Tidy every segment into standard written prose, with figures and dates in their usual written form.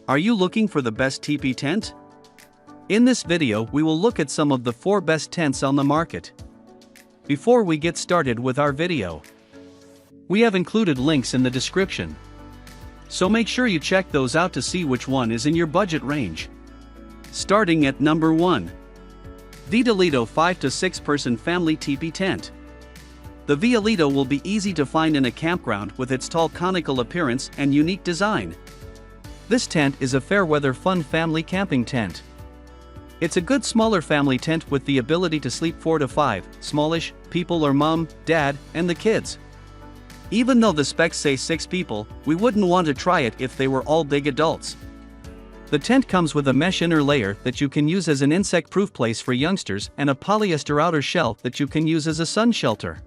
Are you looking for the best teepee tent? In this video we will look at some of the 4 best tents on the market. Before we get started with our video, we have included links in the description. So make sure you check those out to see which one is in your budget range. Starting at number 1. Vito 5 to 6 person family teepee tent. The Vito will be easy to find in a campground with its tall conical appearance and unique design. This tent is a fair-weather fun family camping tent. It's a good smaller family tent with the ability to sleep 4 to 5, smallish, people or mom, dad, and the kids. Even though the specs say 6 people, we wouldn't want to try it if they were all big adults. The tent comes with a mesh inner layer that you can use as an insect-proof place for youngsters and a polyester outer shell that you can use as a sun shelter.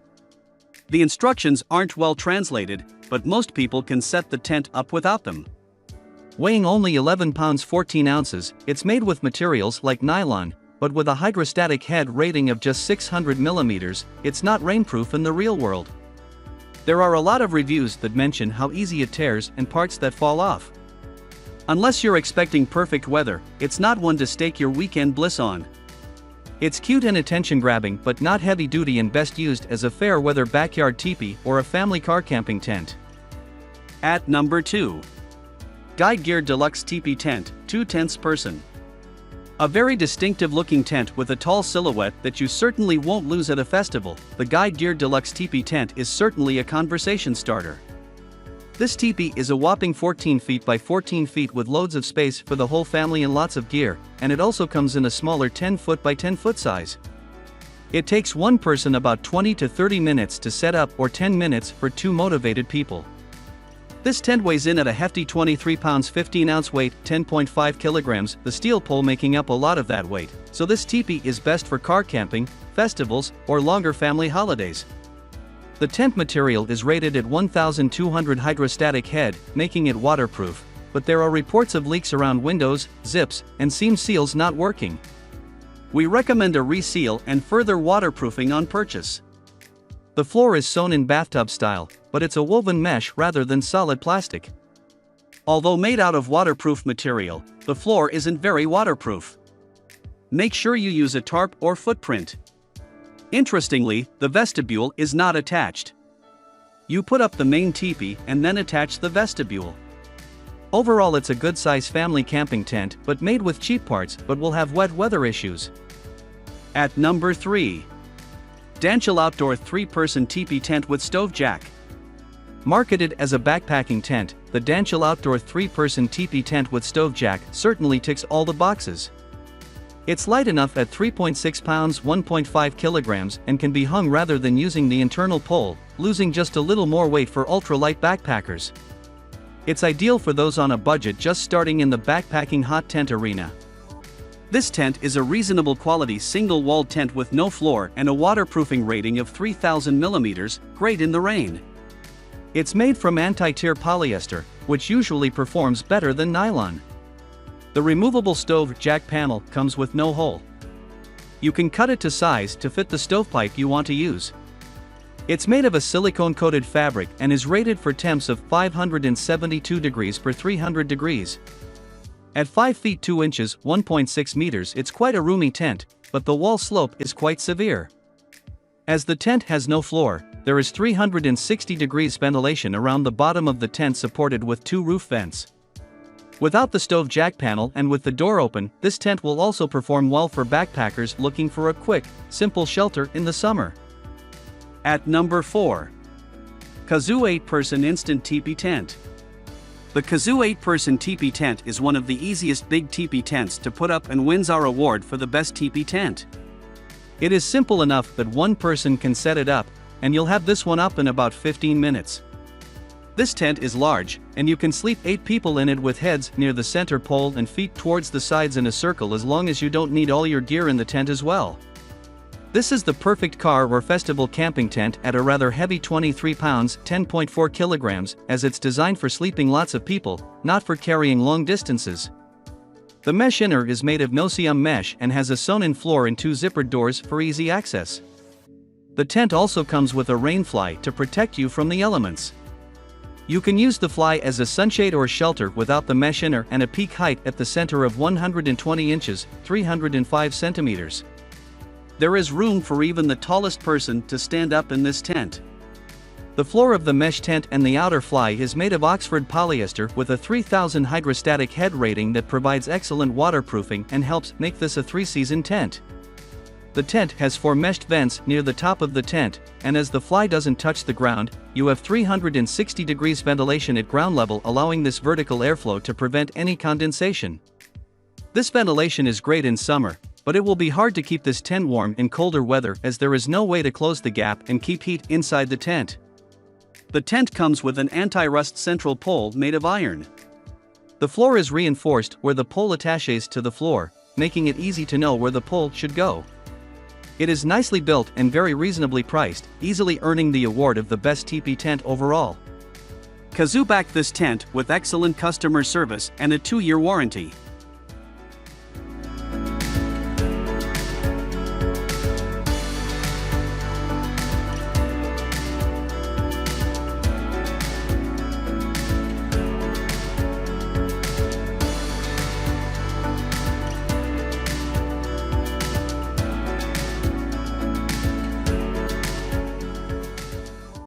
The instructions aren't well translated, but most people can set the tent up without them. Weighing only 11 pounds 14 ounces, it's made with materials like nylon, but with a hydrostatic head rating of just 600 millimeters, it's not rainproof in the real world. There are a lot of reviews that mention how easy it tears and parts that fall off. Unless you're expecting perfect weather, it's not one to stake your weekend bliss on. It's cute and attention-grabbing but not heavy-duty and best used as a fair-weather backyard teepee or a family car camping tent. At number 2. Guide Gear Deluxe Teepee Tent, 2 tenths person. A very distinctive looking tent with a tall silhouette that you certainly won't lose at a festival, the Guide Gear Deluxe Teepee Tent is certainly a conversation starter. This teepee is a whopping 14 feet by 14 feet with loads of space for the whole family and lots of gear, and it also comes in a smaller 10 foot by 10 foot size. It takes one person about 20 to 30 minutes to set up or 10 minutes for 2 motivated people. This tent weighs in at a hefty 23 pounds 15 ounce weight, 10.5 kilograms, the steel pole making up a lot of that weight, so this teepee is best for car camping, festivals, or longer family holidays. The tent material is rated at 1,200 hydrostatic head, making it waterproof, but there are reports of leaks around windows, zips, and seam seals not working. We recommend a reseal and further waterproofing on purchase. The floor is sewn in bathtub style, but it's a woven mesh rather than solid plastic. Although made out of waterproof material, the floor isn't very waterproof. Make sure you use a tarp or footprint. Interestingly, the vestibule is not attached. You put up the main teepee and then attach the vestibule. Overall, it's a good-size family camping tent but made with cheap parts but will have wet weather issues. At number 3. Danchel Outdoor 3-person teepee tent with stove jack. Marketed as a backpacking tent, the Danchel Outdoor 3-person teepee tent with stove jack certainly ticks all the boxes. It's light enough at 3.6 pounds 1.5 kilograms and can be hung rather than using the internal pole, losing just a little more weight for ultralight backpackers. It's ideal for those on a budget just starting in the backpacking hot tent arena. This tent is a reasonable quality single-walled tent with no floor and a waterproofing rating of 3,000 millimeters, great in the rain. It's made from anti-tear polyester, which usually performs better than nylon. The removable stove jack panel comes with no hole. You can cut it to size to fit the stovepipe you want to use. It's made of a silicone-coated fabric and is rated for temps of 572 degrees per 300 degrees. At 5 feet 2 inches 1.6 meters, it's quite a roomy tent, but the wall slope is quite severe. As the tent has no floor, there is 360 degrees ventilation around the bottom of the tent supported with 2 roof vents. Without the stove jack panel and with the door open, this tent will also perform well for backpackers looking for a quick, simple shelter in the summer. At number 4. Kazoo 8-person instant teepee tent. The Kazoo 8-person teepee tent is one of the easiest big teepee tents to put up and wins our award for the best teepee tent. It is simple enough that one person can set it up, and you'll have this one up in about 15 minutes. This tent is large, and you can sleep 8 people in it with heads near the center pole and feet towards the sides in a circle as long as you don't need all your gear in the tent as well. This is the perfect car or festival camping tent at a rather heavy 23 pounds 10.4 kilograms, as it's designed for sleeping lots of people, not for carrying long distances. The mesh inner is made of no-seam mesh and has a sewn-in floor and 2 zippered doors for easy access. The tent also comes with a rainfly to protect you from the elements. You can use the fly as a sunshade or shelter without the mesh inner and a peak height at the center of 120 inches, 305 centimeters. There is room for even the tallest person to stand up in this tent. The floor of the mesh tent and the outer fly is made of Oxford polyester with a 3000 hydrostatic head rating that provides excellent waterproofing and helps make this a 3-season tent. The tent has 4 meshed vents near the top of the tent, and as the fly doesn't touch the ground, you have 360 degrees ventilation at ground level, allowing this vertical airflow to prevent any condensation. This ventilation is great in summer, but it will be hard to keep this tent warm in colder weather as there is no way to close the gap and keep heat inside the tent. The tent comes with an anti-rust central pole made of iron. The floor is reinforced where the pole attaches to the floor, making it easy to know where the pole should go. It is nicely built and very reasonably priced, easily earning the award of the best teepee tent overall. Kazoo backed this tent with excellent customer service and a 2-year warranty.